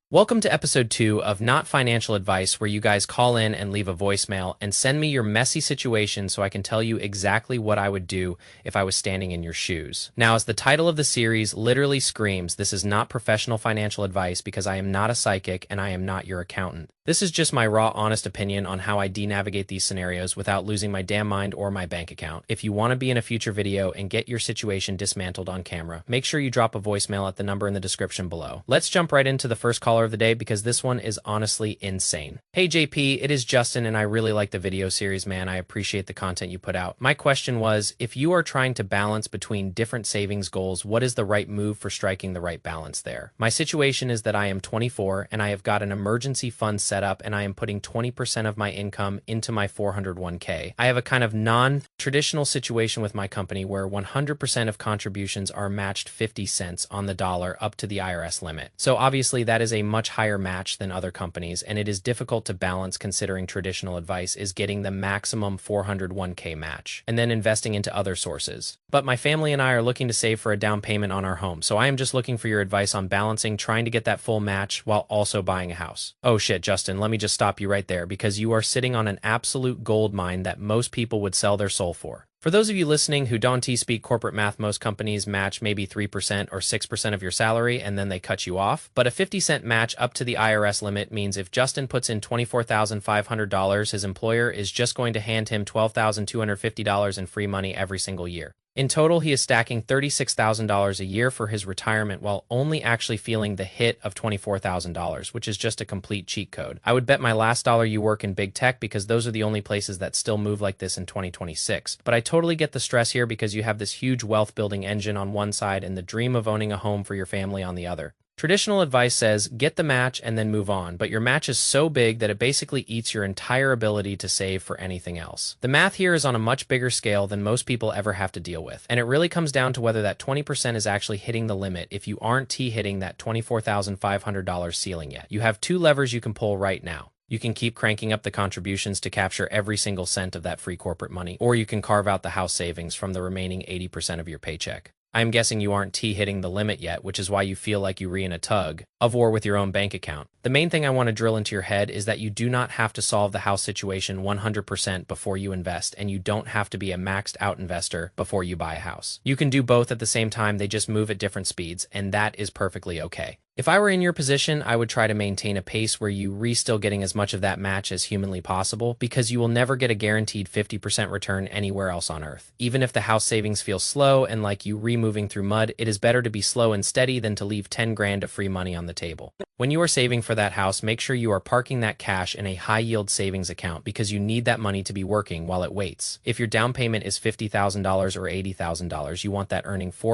Welcome to episode 2 of Not Financial Advice, where you guys call in and leave a voicemail and send me your messy situation so I can tell you exactly what I would do if I was standing in your shoes. Now, as the title of the series literally screams, this is not professional financial advice because I am not a psychic and I am not your accountant. This is just my raw, honest opinion on how I de-navigate these scenarios without losing my damn mind or my bank account. If you want to be in a future video and get your situation dismantled on camera, make sure you drop a voicemail at the number in the description below. Let's jump right into the first caller of the day because this one is honestly insane. Hey JP, it is Justin and I really like the video series, man. I appreciate the content you put out. My question was, if you are trying to balance between different savings goals, what is the right move for striking the right balance there? My situation is that I am 24 and I have got an emergency fund set up and I am putting 20% of my income into my 401k. I have a kind of non-traditional situation with my company where 100% of contributions are matched 50 cents on the dollar up to the IRS limit. So obviously that is a much higher match than other companies, and it is difficult to balance considering traditional advice is getting the maximum 401k match and then investing into other sources. But my family and I are looking to save for a down payment on our home, so I am just looking for your advice on balancing trying to get that full match while also buying a house. Oh shit, Justin, let me just stop you right there because you are sitting on an absolute gold mine that most people would sell their soul for. For those of you listening who don't speak corporate math, most companies match maybe 3% or 6% of your salary and then they cut you off. But a 50-cent match up to the IRS limit means if Justin puts in $24,500, his employer is just going to hand him $12,250 in free money every single year. In total, he is stacking $36,000 a year for his retirement while only actually feeling the hit of $24,000, which is just a complete cheat code. I would bet my last dollar you work in big tech because those are the only places that still move like this in 2026. But I totally get the stress here because you have this huge wealth building engine on one side and the dream of owning a home for your family on the other. Traditional advice says, get the match and then move on, but your match is so big that it basically eats your entire ability to save for anything else. The math here is on a much bigger scale than most people ever have to deal with, and it really comes down to whether that 20% is actually hitting the limit if you aren't hitting that $24,500 ceiling yet. You have two levers you can pull right now. You can keep cranking up the contributions to capture every single cent of that free corporate money, or you can carve out the house savings from the remaining 80% of your paycheck. I'm guessing you aren't hitting the limit yet, which is why you feel like you're in a tug of war with your own bank account. The main thing I want to drill into your head is that you do not have to solve the house situation 100% before you invest, and you don't have to be a maxed out investor before you buy a house. You can do both at the same time, they just move at different speeds, and that is perfectly okay. If I were in your position, I would try to maintain a pace where you still getting as much of that match as humanly possible because you will never get a guaranteed 50% return anywhere else on earth. Even if the house savings feel slow and like you moving through mud, it is better to be slow and steady than to leave 10 grand of free money on the table. When you are saving for that house, make sure you are parking that cash in a high-yield savings account because you need that money to be working while it waits. If your down payment is $50,000 or $80,000, you want that earning 4%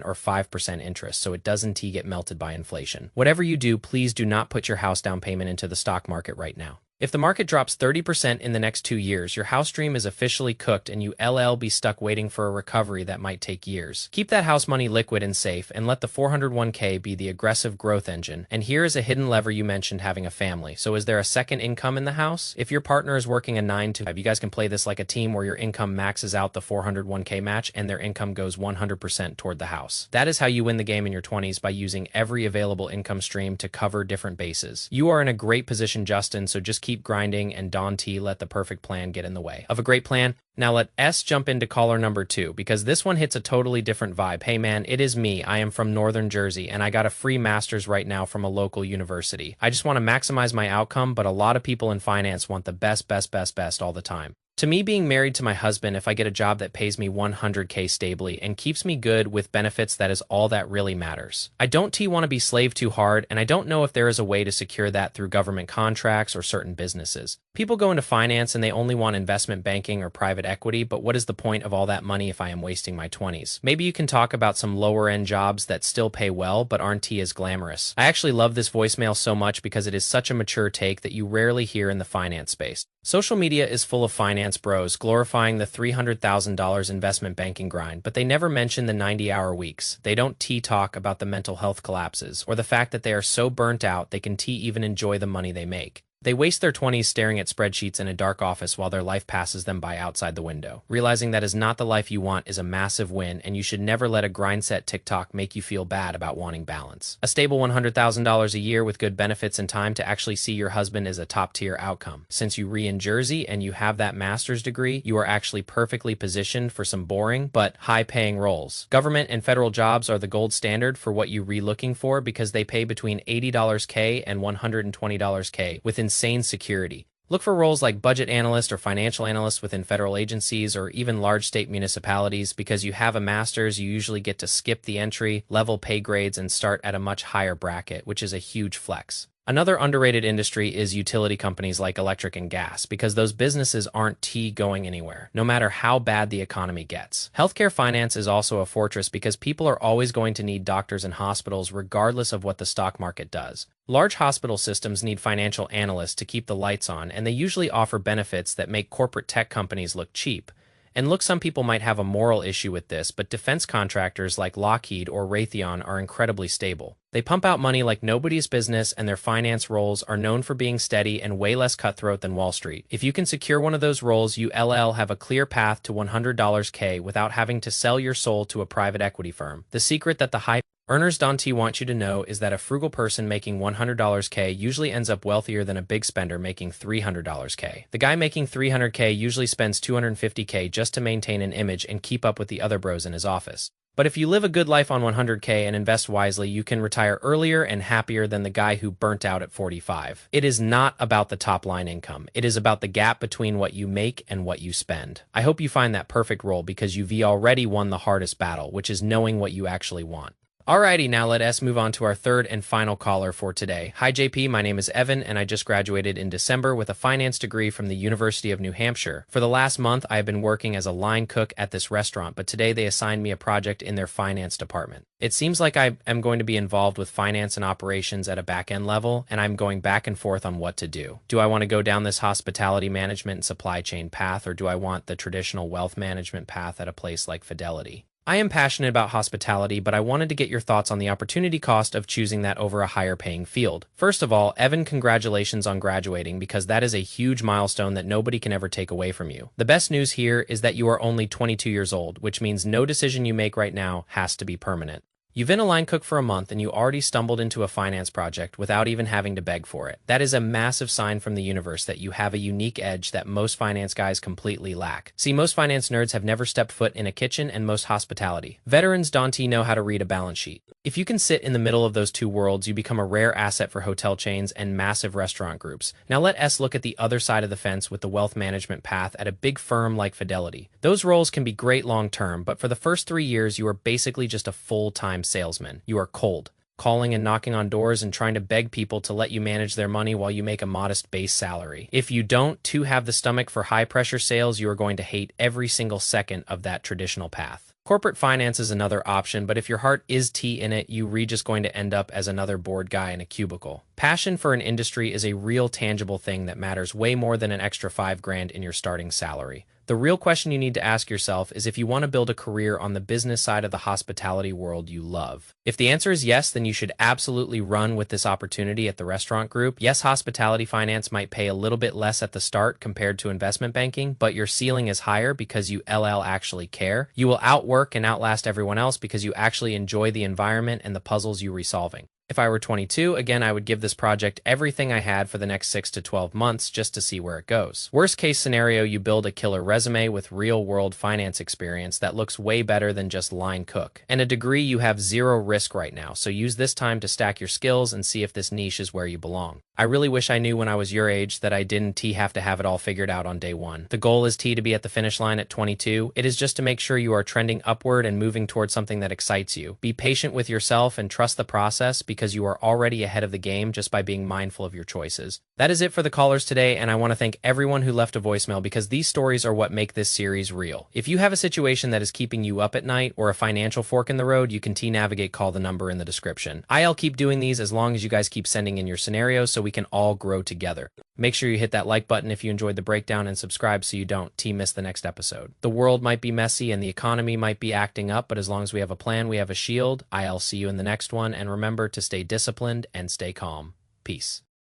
or 5% interest so it doesn't get melted by inflation. Whatever you do, please do not put your house down payment into the stock market right now. If the market drops 30% in the next 2 years, your house dream is officially cooked and you'll be stuck waiting for a recovery that might take years. Keep that house money liquid and safe and let the 401k be the aggressive growth engine. And here is a hidden lever you mentioned, having a family. So is there a second income in the house? If your partner is working a 9 to 5, you guys can play this like a team where your income maxes out the 401k match and their income goes 100% toward the house. That is how you win the game in your 20s, by using every available income stream to cover different bases. You are in a great position, Justin, so just keep grinding and don't let the perfect plan get in the way of a great plan. Now let S jump into caller number 2 because this one hits a totally different vibe. Hey man, it is me. I am from Northern Jersey and I got a free master's right now from a local university. I just want to maximize my outcome, but a lot of people in finance want the best all the time. To me, being married to my husband, if I get a job that pays me 100k stably and keeps me good with benefits, that is all that really matters. I don't want to be slave too hard, and I don't know if there is a way to secure that through government contracts or certain businesses. People go into finance and they only want investment banking or private equity, but what is the point of all that money if I am wasting my 20s? Maybe you can talk about some lower end jobs that still pay well but aren't as glamorous. I actually love this voicemail so much because it is such a mature take that you rarely hear in the finance space. Social media is full of finance bros glorifying the $300,000 investment banking grind, but they never mention the 90-hour weeks. They don't talk about the mental health collapses or the fact that they are so burnt out they can even enjoy the money they make. They waste their 20s staring at spreadsheets in a dark office while their life passes them by outside the window. Realizing that is not the life you want is a massive win, and you should never let a grindset TikTok make you feel bad about wanting balance. A stable $100,000 a year with good benefits and time to actually see your husband is a top-tier outcome. Since you in Jersey and you have that master's degree, you are actually perfectly positioned for some boring but high-paying roles. Government and federal jobs are the gold standard for what you're looking for because they pay between $80K and $120K with insane security. Look for roles like budget analyst or financial analyst within federal agencies or even large state municipalities. Because you have a master's, you usually get to skip the entry level pay grades and start at a much higher bracket, which is a huge flex. Another underrated industry is utility companies like electric and gas, because those businesses aren't going anywhere, no matter how bad the economy gets. Healthcare finance is also a fortress because people are always going to need doctors and hospitals regardless of what the stock market does. Large hospital systems need financial analysts to keep the lights on, and they usually offer benefits that make corporate tech companies look cheap. And look, some people might have a moral issue with this, but defense contractors like Lockheed or Raytheon are incredibly stable. They pump out money like nobody's business, and their finance roles are known for being steady and way less cutthroat than Wall Street. If you can secure one of those roles, you have a clear path to $100K without having to sell your soul to a private equity firm. The secret that the high earners Dante want you to know is that a frugal person making $100K usually ends up wealthier than a big spender making $300K. The guy making $300K usually spends $250K just to maintain an image and keep up with the other bros in his office. But if you live a good life on $100K and invest wisely, you can retire earlier and happier than the guy who burnt out at 45. It is not about the top line income. It is about the gap between what you make and what you spend. I hope you find that perfect role because you've already won the hardest battle, which is knowing what you actually want. Alrighty, now let us move on to our third and final caller for today. Hi JP, my name is Evan and I just graduated in December with a finance degree from the University of New Hampshire. For the last month, I have been working as a line cook at this restaurant, but today they assigned me a project in their finance department. It seems like I am going to be involved with finance and operations at a back-end level, and I'm going back and forth on what to do. Do I want to go down this hospitality management and supply chain path, or do I want the traditional wealth management path at a place like Fidelity? I am passionate about hospitality, but I wanted to get your thoughts on the opportunity cost of choosing that over a higher paying field. First of all, Evan, congratulations on graduating, because that is a huge milestone that nobody can ever take away from you. The best news here is that you are only 22 years old, which means no decision you make right now has to be permanent. You've been a line cook for a month and you already stumbled into a finance project without even having to beg for it. That is a massive sign from the universe that you have a unique edge that most finance guys completely lack. See, most finance nerds have never stepped foot in a kitchen, and most hospitality veterans Dante know how to read a balance sheet. If you can sit in the middle of those two worlds, you become a rare asset for hotel chains and massive restaurant groups. Now let us look at the other side of the fence with the wealth management path at a big firm like Fidelity. Those roles can be great long term, but for the first 3 years, you are basically just a full-time salesman. You are cold, calling and knocking on doors and trying to beg people to let you manage their money while you make a modest base salary. If you don't have the stomach for high-pressure sales, you are going to hate every single second of that traditional path. Corporate finance is another option, but if your heart is in it, you're just going to end up as another bored guy in a cubicle. Passion for an industry is a real tangible thing that matters way more than an extra $5,000 in your starting salary. The real question you need to ask yourself is if you want to build a career on the business side of the hospitality world you love. If the answer is yes, then you should absolutely run with this opportunity at the restaurant group. Yes, hospitality finance might pay a little bit less at the start compared to investment banking, but your ceiling is higher because you actually care. You will outwork and outlast everyone else because you actually enjoy the environment and the puzzles you're resolving. If I were 22, again, I would give this project everything I had for the next 6 to 12 months just to see where it goes. Worst case scenario, you build a killer resume with real-world finance experience that looks way better than just line cook. And a degree, you have zero risk right now, so use this time to stack your skills and see if this niche is where you belong. I really wish I knew when I was your age that I didn't have to have it all figured out on day one. The goal is to be at the finish line at 22. It is just to make sure you are trending upward and moving towards something that excites you. Be patient with yourself and trust the process because you are already ahead of the game just by being mindful of your choices. That is it for the callers today, and I want to thank everyone who left a voicemail because these stories are what make this series real. If you have a situation that is keeping you up at night or a financial fork in the road, you can T-Navigate, call the number in the description. I'll keep doing these as long as you guys keep sending in your scenarios so we can all grow together. Make sure you hit that like button if you enjoyed the breakdown and subscribe so you don't miss the next episode. The world might be messy and the economy might be acting up, but as long as we have a plan, we have a shield. I'll see you in the next one, and remember to stay disciplined and stay calm. Peace.